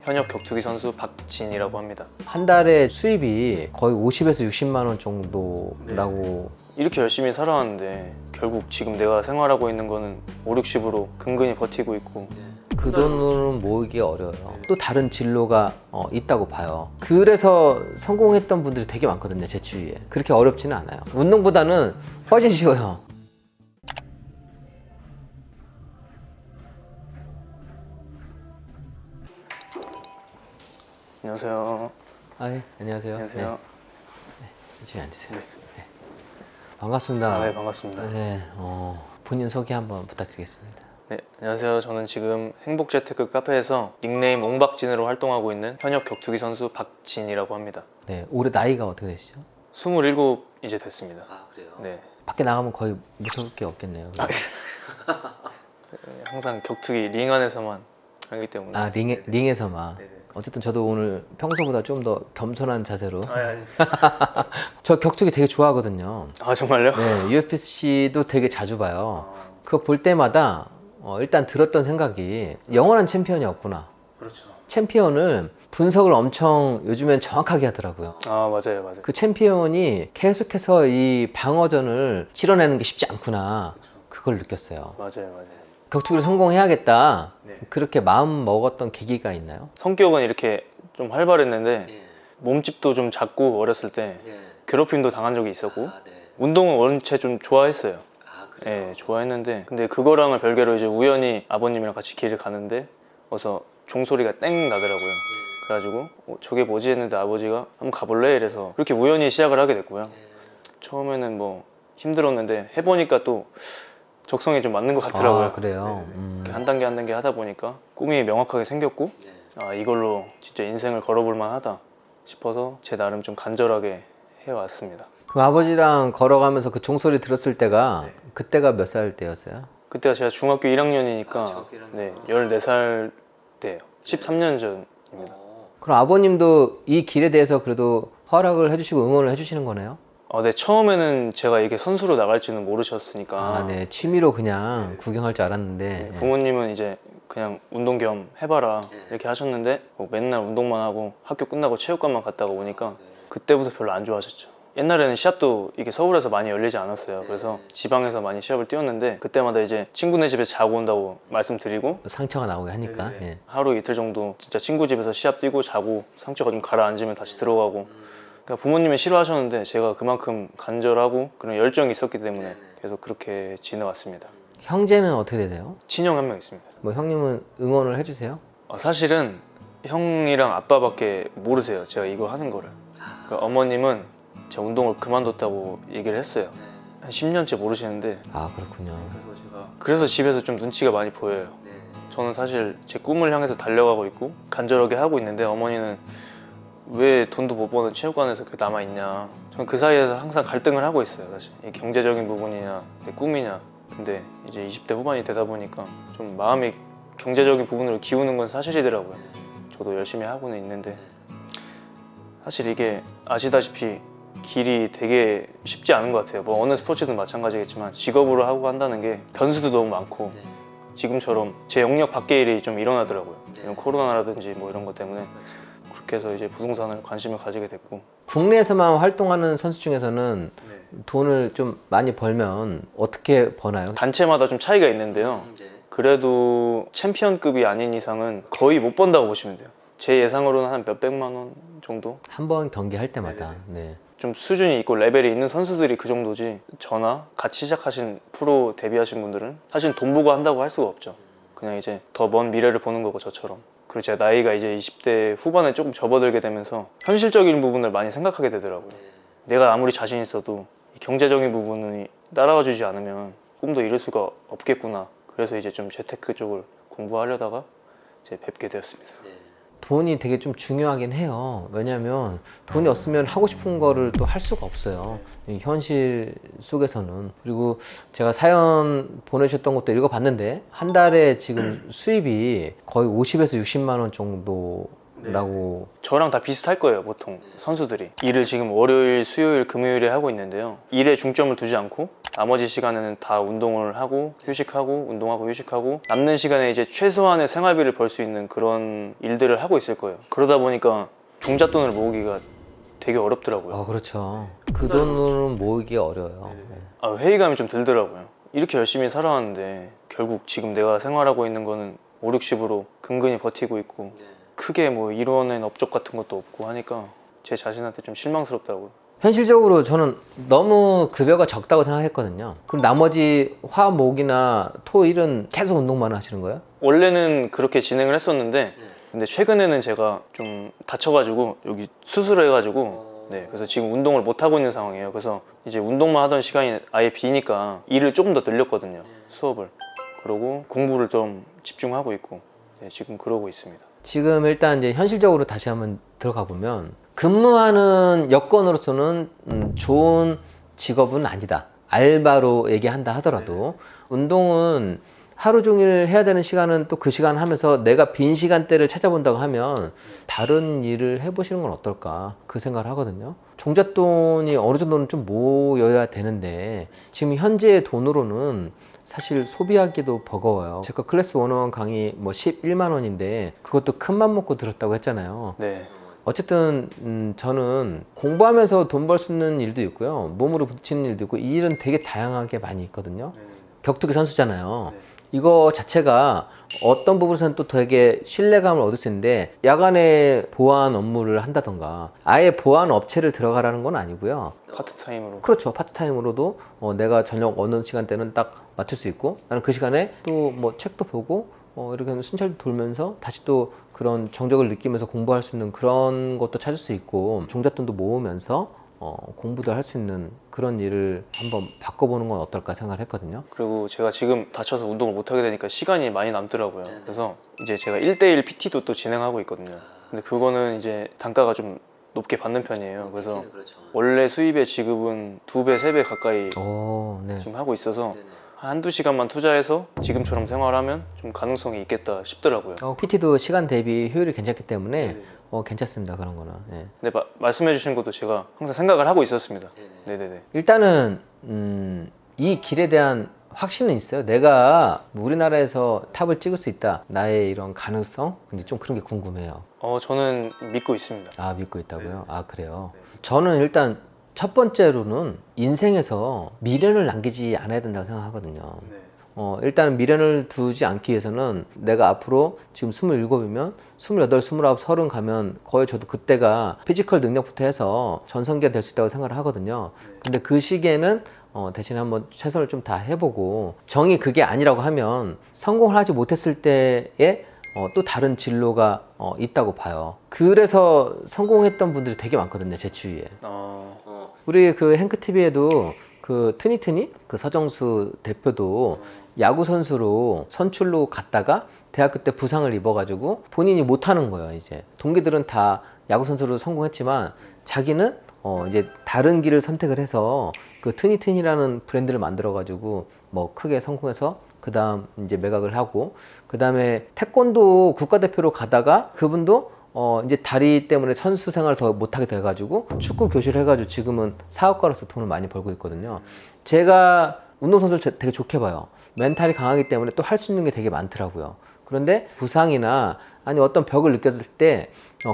현역 격투기 선수 박진이라고 합니다. 한 달에 수입이 거의 50에서 60만 원 정도라고. 이렇게 열심히 살아왔는데 결국 지금 내가 생활하고 있는 거는 5, 60으로 근근히 버티고 있고 그 돈은 모으기 어려워요. 또 다른 진로가 있다고 봐요. 그래서 성공했던 분들이 되게 많거든요, 제 주위에. 그렇게 어렵지는 않아요. 운동보다는 훨씬 쉬워요. 안녕하세요. 네, 안녕하세요. 안녕하세요. 이쪽에 앉으세요. 네. 네. 반갑습니다. 네, 반갑습니다. 네, 본인 소개 한번 부탁드리겠습니다. 네, 안녕하세요. 저는 지금 행복재테크 카페에서 닉네임 옹박진으로 활동하고 있는 현역 격투기 선수 박진이라고 합니다. 네, 올해 나이가 어떻게 되시죠? 27 이제 됐습니다. 아, 그래요? 네. 밖에 나가면 거의 무서울 게 없겠네요. 항상 격투기 링 안에서만 하기 때문에. 아, 링에서만. 네네. 어쨌든 저도 오늘 평소보다 좀 더 겸손한 자세로. 아니. 저 격투기 되게 좋아하거든요. 아, 정말요? 네, UFC도 되게 자주 봐요. 그거 볼 때마다 일단 들었던 생각이 영원한 챔피언이 없구나. 그렇죠. 챔피언은 분석을 엄청 요즘엔 정확하게 하더라고요. 아, 맞아요, 맞아요. 그 챔피언이 계속해서 이 방어전을 치러내는 게 쉽지 않구나. 그걸 느꼈어요. 맞아요, 맞아요. 격투기를 성공해야겠다. 네. 그렇게 마음 먹었던 계기가 있나요? 성격은 이렇게 좀 활발했는데 몸집도 좀 작고 어렸을 때 괴롭힘도 당한 적이 있었고 운동은 원체 좀 좋아했어요. 네, 좋아했는데 근데 그거랑을 별개로 이제 우연히 아버님이랑 같이 길을 가는데 어서 종소리가 땡 나더라고요. 그래가지고 저게 뭐지 했는데 아버지가 한번 가볼래? 이래서 그렇게 우연히 시작을 하게 됐고요. 처음에는 뭐 힘들었는데 해보니까 또 적성에 좀 맞는 것 같더라고요. 아, 그래요? 이렇게 한 단계 한 단계 하다 보니까 꿈이 명확하게 생겼고 아, 이걸로 진짜 인생을 걸어볼 만하다 싶어서 제 나름 좀 간절하게 해왔습니다. 그 아버지랑 걸어가면서 그 종소리 들었을 때가 그때가 몇 살 때였어요? 그때가 제가 중학교 1학년이니까 중학교 1학년. 네, 14살 때예요. 13년 전입니다. 그럼 아버님도 이 길에 대해서 그래도 허락을 해주시고 응원을 해주시는 거네요? 네, 처음에는 제가 이게 선수로 나갈지는 모르셨으니까 아, 네. 취미로 그냥 구경할 줄 알았는데. 네, 부모님은 이제 그냥 운동 겸 해봐라 이렇게 하셨는데 맨날 운동만 하고 학교 끝나고 체육관만 갔다가 오니까 그때부터 별로 안 좋아하셨죠. 옛날에는 시합도 이게 서울에서 많이 열리지 않았어요. 그래서 지방에서 많이 시합을 뛰었는데 그때마다 이제 친구네 집에서 자고 온다고 말씀드리고 상처가 나오게 하니까. 예. 하루 이틀 정도 진짜 친구 집에서 시합 뛰고 자고 상처가 좀 가라앉으면 다시 들어가고 그러니까 부모님이 싫어하셨는데 제가 그만큼 간절하고 그런 열정이 있었기 때문에 계속 그렇게 지내왔습니다. 형제는 어떻게 되세요? 친형 한 명 있습니다. 뭐 형님은 응원을 해주세요? 사실은 형이랑 아빠밖에 모르세요. 제가 이거 하는 거를. 그러니까 어머님은 제가 운동을 그만뒀다고 얘기를 했어요. 한 10년째 모르시는데 아, 그렇군요. 그래서 집에서 좀 눈치가 많이 보여요. 저는 사실 제 꿈을 향해서 달려가고 있고 간절하게 하고 있는데 어머니는 왜 돈도 못 버는 체육관에서 그렇게 남아있냐. 저는 그 사이에서 항상 갈등을 하고 있어요. 사실 이 경제적인 부분이냐 내 꿈이냐. 근데 이제 20대 후반이 되다 보니까 좀 마음이 경제적인 부분으로 기우는 건 사실이더라고요. 저도 열심히 하고는 있는데 사실 이게 아시다시피 길이 되게 쉽지 않은 것 같아요. 뭐 어느 스포츠든 마찬가지겠지만 직업으로 하고 한다는 게 변수도 너무 많고 지금처럼 제 영역 밖의 일이 좀 일어나더라고요. 이런 코로나라든지 뭐 이런 것 때문에 그렇게 해서 이제 부동산을 관심을 가지게 됐고 국내에서만 활동하는 선수 중에서는 돈을 좀 많이 벌면 어떻게 버나요? 단체마다 좀 차이가 있는데요. 그래도 챔피언급이 아닌 이상은 거의 못 번다고 보시면 돼요. 제 예상으로는 한 몇백만 원 정도? 한 번 경기할 때마다. 네. 좀 수준이 있고 레벨이 있는 선수들이 그 정도지 저나 같이 시작하신 프로 데뷔하신 분들은 사실 돈 보고 한다고 할 수가 없죠. 그냥 이제 더 먼 미래를 보는 거고 저처럼. 그리고 제가 나이가 이제 20대 후반에 조금 접어들게 되면서 현실적인 부분을 많이 생각하게 되더라고요. 내가 아무리 자신 있어도 이 경제적인 부분이 따라와 주지 않으면 꿈도 이룰 수가 없겠구나. 그래서 이제 좀 재테크 쪽을 공부하려다가 이제 뵙게 되었습니다. 돈이 되게 좀 중요하긴 해요. 왜냐하면 돈이 없으면 하고 싶은 거를 또 할 수가 없어요. 이 현실 속에서는. 그리고 제가 사연 보내주셨던 것도 읽어봤는데 한 달에 지금 수입이 거의 50에서 60만 원 정도라고. 저랑 다 비슷할 거예요. 보통 선수들이 일을 지금 월요일, 수요일, 금요일에 하고 있는데요. 일에 중점을 두지 않고 나머지 시간에는 다 운동을 하고 휴식하고 운동하고 휴식하고 남는 시간에 이제 최소한의 생활비를 벌 수 있는 그런 일들을 하고 있을 거예요. 그러다 보니까 종잣돈을 모으기가 되게 어렵더라고요. 그렇죠. 그 돈은 모으기 어려워요. 회의감이 좀 들더라고요. 이렇게 열심히 살아왔는데 결국 지금 내가 생활하고 있는 거는 5, 60으로 근근히 버티고 있고 크게 뭐 이뤄낸 업적 같은 것도 없고 하니까 제 자신한테 좀 실망스럽더라고요. 현실적으로 저는 너무 급여가 적다고 생각했거든요. 그럼 나머지 화, 목이나 토, 일은 계속 운동만 하시는 거예요? 원래는 그렇게 진행을 했었는데 근데 최근에는 제가 좀 다쳐가지고 여기 수술을 해가지고 그래서 지금 운동을 못 하고 있는 상황이에요. 그래서 이제 운동만 하던 시간이 아예 비니까 일을 조금 더 늘렸거든요. 수업을. 그러고 공부를 좀 집중하고 있고 지금 그러고 있습니다. 지금 일단 이제 현실적으로 다시 한번 들어가 보면 근무하는 여건으로서는 좋은 직업은 아니다. 알바로 얘기한다 하더라도 운동은 하루 종일 해야 되는 시간은 또 그 시간 하면서 내가 빈 시간대를 찾아본다고 하면 다른 일을 해보시는 건 어떨까 그 생각을 하거든요. 종잣돈이 어느 정도는 좀 모여야 되는데 지금 현재의 돈으로는 사실 소비하기도 버거워요. 제가 클래스 101 강의 뭐 11만 원인데 그것도 큰 맘 먹고 들었다고 했잖아요. 네. 어쨌든 저는 공부하면서 돈 벌 수 있는 일도 있고요. 몸으로 부딪히는 일도 있고 이 일은 되게 다양하게 많이 있거든요. 격투기 선수잖아요. 이거 자체가 어떤 부분에서는 또 되게 신뢰감을 얻을 수 있는데 야간에 보안 업무를 한다던가 아예 보안 업체를 들어가라는 건 아니고요. 파트타임으로. 그렇죠. 파트타임으로도 내가 저녁 어느 시간대는 딱 맞출 수 있고 나는 그 시간에 또 뭐 책도 보고 이렇게 순찰도 돌면서 다시 또 그런 정적을 느끼면서 공부할 수 있는 그런 것도 찾을 수 있고 종잣돈도 모으면서 공부도 할 수 있는 그런 일을 한번 바꿔보는 건 어떨까 생각을 했거든요. 그리고 제가 지금 다쳐서 운동을 못 하게 되니까 시간이 많이 남더라고요. 그래서 이제 제가 1대1 PT도 또 진행하고 있거든요. 근데 그거는 이제 단가가 좀 높게 받는 편이에요. 그래서 원래 수입의 지급은 2배, 3배 가까이 네. 지금 하고 있어서 한두 시간만 투자해서 지금처럼 생활하면 좀 가능성이 있겠다 싶더라고요. PT도 시간 대비 효율이 괜찮기 때문에 괜찮습니다. 그런 거는. 예. 근데 말씀해 주신 것도 제가 항상 생각을 하고 있었습니다. 네네네. 일단은 이 길에 대한 확신은 있어요. 내가 우리나라에서 탑을 찍을 수 있다. 나의 이런 가능성? 근데 좀 그런 게 궁금해요. 저는 믿고 있습니다. 아, 믿고 있다고요? 아, 그래요? 저는 일단 첫 번째로는 인생에서 미련을 남기지 않아야 된다고 생각하거든요. 일단 미련을 두지 않기 위해서는 내가 앞으로 지금 27이면 28, 29, 30 가면 거의 저도 그때가 피지컬 능력부터 해서 전성기가 될 수 있다고 생각을 하거든요. 근데 그 시기에는 대신에 한번 최선을 좀 다 해보고 정이 그게 아니라고 하면 성공을 하지 못했을 때에 또 다른 진로가 있다고 봐요. 그래서 성공했던 분들이 되게 많거든요, 제 주위에. 우리 그 행크TV에도 그 트니트니 그 서정수 대표도 야구 선수로 선출로 갔다가 대학교 때 부상을 입어가지고 본인이 못하는 거예요. 이제 동기들은 다 야구 선수로 성공했지만 자기는 이제 다른 길을 선택을 해서 그 트니트니라는 브랜드를 만들어가지고 뭐 크게 성공해서 그 다음 이제 매각을 하고 그 다음에 태권도 국가대표로 가다가 그분도 이제 다리 때문에 선수 생활을 더 못하게 돼가지고 축구 교실을 해가지고 지금은 사업가로서 돈을 많이 벌고 있거든요. 제가 운동선수를 되게 좋게 봐요. 멘탈이 강하기 때문에 또 할 수 있는 게 되게 많더라고요. 그런데 부상이나 아니 어떤 벽을 느꼈을 때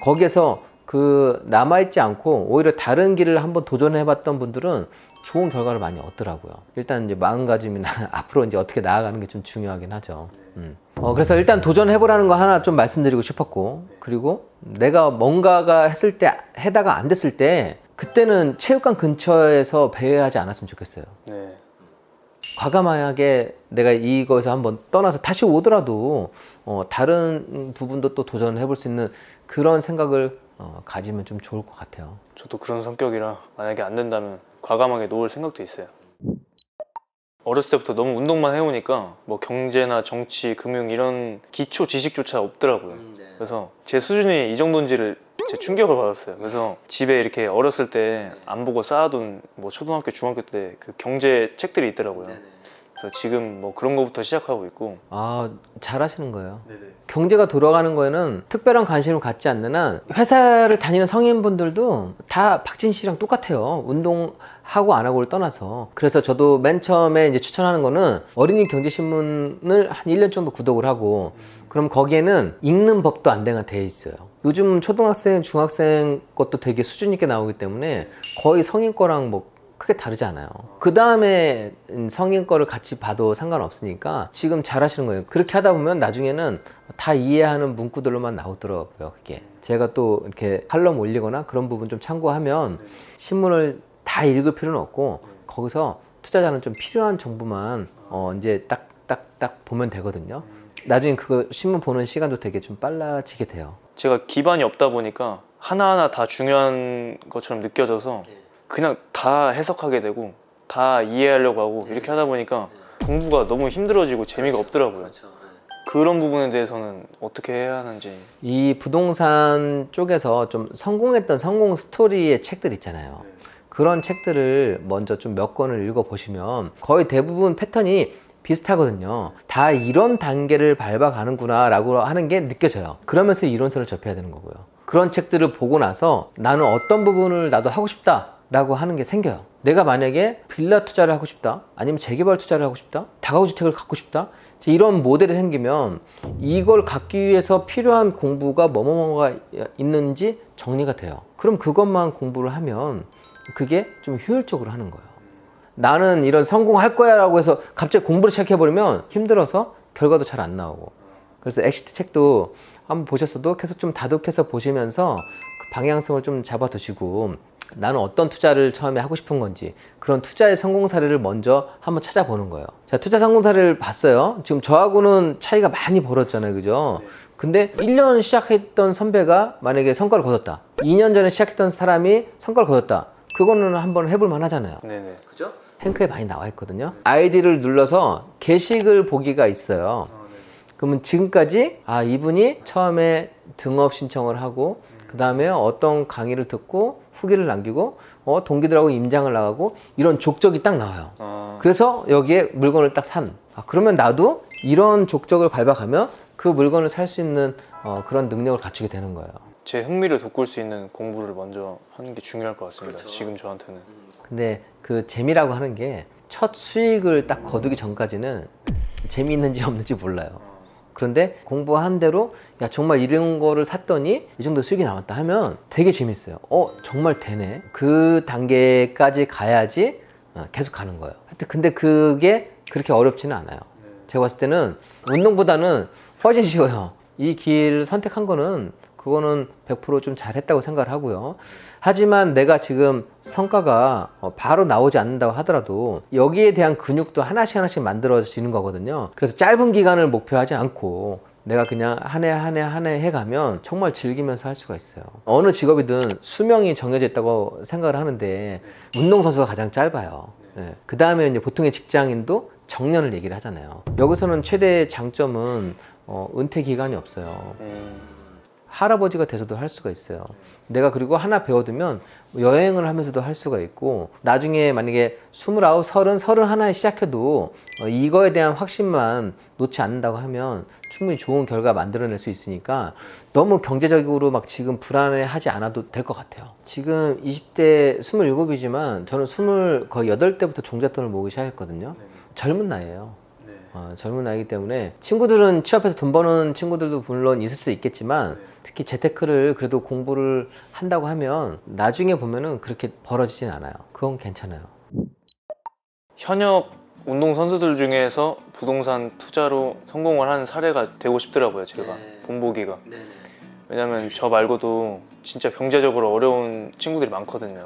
거기에서 그 남아있지 않고 오히려 다른 길을 한번 도전해봤던 분들은 좋은 결과를 많이 얻더라고요. 일단 이제 마음가짐이나 앞으로 이제 어떻게 나아가는 게 좀 중요하긴 하죠. 그래서 일단 도전해보라는 거 하나 좀 말씀드리고 싶었고, 그리고 내가 뭔가가 했을 때, 해다가 안 됐을 때, 그때는 체육관 근처에서 배회하지 않았으면 좋겠어요. 네. 과감하게 내가 이거에서 한번 떠나서 다시 오더라도 다른 부분도 또 도전해볼 수 있는 그런 생각을 가지면 좀 좋을 것 같아요. 저도 그런 성격이라 만약에 안 된다면 과감하게 놓을 생각도 있어요. 어렸을 때부터 너무 운동만 해오니까 뭐 경제나 정치, 금융 이런 기초 지식조차 없더라고요. 그래서 제 수준이 이 정도인지를 제 충격을 받았어요. 그래서 집에 이렇게 어렸을 때 안 보고 쌓아둔 뭐 초등학교, 중학교 때 그 경제 책들이 있더라고요. 그래서 지금 뭐 그런 거부터 시작하고 있고. 아, 잘하시는 거예요. 네네. 경제가 돌아가는 거에는 특별한 관심을 갖지 않는 한 회사를 다니는 성인분들도 다 박진 씨랑 똑같아요. 운동하고 안 하고를 떠나서. 그래서 저도 맨 처음에 이제 추천하는 거는 어린이 경제신문을 한 1년 정도 구독을 하고 그럼 거기에는 읽는 법도 안내가 돼 있어요. 요즘 초등학생, 중학생 것도 되게 수준 있게 나오기 때문에 거의 성인 거랑 뭐 크게 다르지 않아요. 그 다음에 성인 거를 같이 봐도 상관없으니까 지금 잘 하시는 거예요. 그렇게 하다 보면 나중에는 다 이해하는 문구들로만 나오더라고요. 그게 제가 또 이렇게 칼럼 올리거나 그런 부분 좀 참고하면 신문을 다 읽을 필요는 없고 거기서 투자자는 좀 필요한 정보만 이제 딱 보면 되거든요. 나중에 그거 신문 보는 시간도 되게 좀 빨라지게 돼요. 제가 기반이 없다 보니까 하나하나 다 중요한 것처럼 느껴져서 그냥 다 해석하게 되고 다 이해하려고 하고 이렇게 하다 보니까 공부가 너무 힘들어지고 재미가 없더라고요. 그런 부분에 대해서는 어떻게 해야 하는지. 이 부동산 쪽에서 좀 성공했던 성공 스토리의 책들 있잖아요. 그런 책들을 먼저 좀 몇 권을 읽어보시면 거의 대부분 패턴이 비슷하거든요. 다 이런 단계를 밟아가는구나 라고 하는 게 느껴져요. 그러면서 이론서를 접해야 되는 거고요. 그런 책들을 보고 나서 나는 어떤 부분을 나도 하고 싶다 라고 하는 게 생겨요. 내가 만약에 빌라 투자를 하고 싶다, 아니면 재개발 투자를 하고 싶다, 다가구주택을 갖고 싶다, 이런 모델이 생기면 이걸 갖기 위해서 필요한 공부가 뭐뭐가 있는지 정리가 돼요. 그럼 그것만 공부를 하면 그게 좀 효율적으로 하는 거예요. 나는 이런 성공할 거야 라고 해서 갑자기 공부를 시작해버리면 힘들어서 결과도 잘 안 나오고. 그래서 엑시트 책도 한번 보셨어도 계속 좀 다독해서 보시면서 그 방향성을 좀 잡아 두시고 나는 어떤 투자를 처음에 하고 싶은 건지 그런 투자의 성공 사례를 먼저 한번 찾아보는 거예요. 자, 투자 성공 사례를 봤어요. 지금 저하고는 차이가 많이 벌었잖아요. 그죠? 근데 1년 시작했던 선배가 만약에 성과를 거뒀다. 2년 전에 시작했던 사람이 성과를 거뒀다. 그거는 한번 해볼 만 하잖아요. 네네. 그죠? 행크에 많이 나와 있거든요. 아이디를 눌러서 게시글 보기가 있어요. 그러면 지금까지 이분이 처음에 등업 신청을 하고 그 다음에 어떤 강의를 듣고 후기를 남기고 동기들하고 임장을 나가고 이런 족적이 딱 나와요. 그래서 여기에 물건을 딱 산. 그러면 나도 이런 족적을 밟아가면 그 물건을 살 수 있는 그런 능력을 갖추게 되는 거예요. 제 흥미를 돋굴 수 있는 공부를 먼저 하는 게 중요할 것 같습니다. 그렇죠. 지금 저한테는. 근데 그 재미라고 하는 게 첫 수익을 딱 거두기 전까지는 재미있는지 없는지 몰라요. 그런데 공부한 대로 야 정말 이런 거를 샀더니 이 정도 수익이 나왔다 하면 되게 재밌어요. 정말 되네. 그 단계까지 가야지 계속 가는 거예요. 하여튼 근데 그게 그렇게 어렵지는 않아요. 제가 봤을 때는 운동보다는 훨씬 쉬워요. 이 길을 선택한 거는 그거는 100% 좀 잘했다고 생각을 하고요. 하지만 내가 지금 성과가 바로 나오지 않는다고 하더라도 여기에 대한 근육도 하나씩 만들어지는 거거든요. 그래서 짧은 기간을 목표하지 않고 내가 그냥 한 해 해가면 정말 즐기면서 할 수가 있어요. 어느 직업이든 수명이 정해져 있다고 생각을 하는데 운동선수가 가장 짧아요. 그 다음에 이제 보통의 직장인도 정년을 얘기를 하잖아요. 여기서는 최대 장점은 은퇴 기간이 없어요. 할아버지가 돼서도 할 수가 있어요. 내가 그리고 하나 배워두면 여행을 하면서도 할 수가 있고 나중에 만약에 29, 30, 31에 시작해도 이거에 대한 확신만 놓지 않는다고 하면 충분히 좋은 결과 만들어낼 수 있으니까 너무 경제적으로 막 지금 불안해하지 않아도 될 것 같아요. 지금 20대 27이지만 저는 거의 8대부터 종잣돈을 모으기 시작했거든요. 젊은 나이에요. 젊은 나이기 때문에 친구들은 취업해서 돈 버는 친구들도 물론 있을 수 있겠지만 특히 재테크를 그래도 공부를 한다고 하면 나중에 보면은 그렇게 벌어지진 않아요. 그건 괜찮아요. 현역 운동선수들 중에서 부동산 투자로 성공을 하는 사례가 되고 싶더라고요. 제가 본보기가. 왜냐면 저 말고도 진짜 경제적으로 어려운 친구들이 많거든요.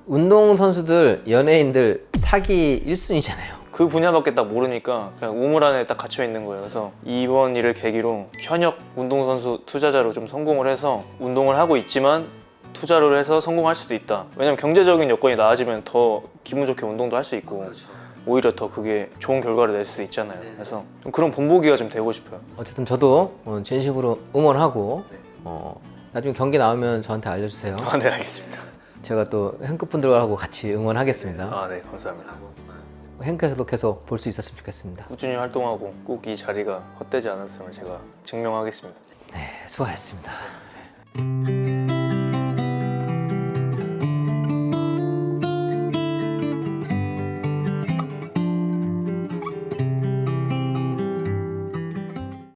운동선수들, 연예인들 사기 1순위잖아요. 그 분야밖에 딱 모르니까 그냥 우물 안에 딱 갇혀 있는 거예요. 그래서 이번 일을 계기로 현역 운동선수 투자자로 좀 성공을 해서 운동을 하고 있지만 투자를 해서 성공할 수도 있다. 왜냐면 경제적인 여건이 나아지면 더 기분 좋게 운동도 할 수 있고 오히려 더 그게 좋은 결과를 낼 수 있잖아요. 그래서 좀 그런 본보기가 좀 되고 싶어요. 어쨌든 저도 진심으로 응원하고 나중에 경기 나오면 저한테 알려주세요. 네, 알겠습니다. 제가 또 행급분들하고 같이 응원하겠습니다. 네, 감사합니다. 행크에서도 계속 볼 수 있었으면 좋겠습니다. 꾸준히 활동하고 꼭 이 자리가 헛되지 않았음을 제가 증명하겠습니다. 네, 수고하셨습니다.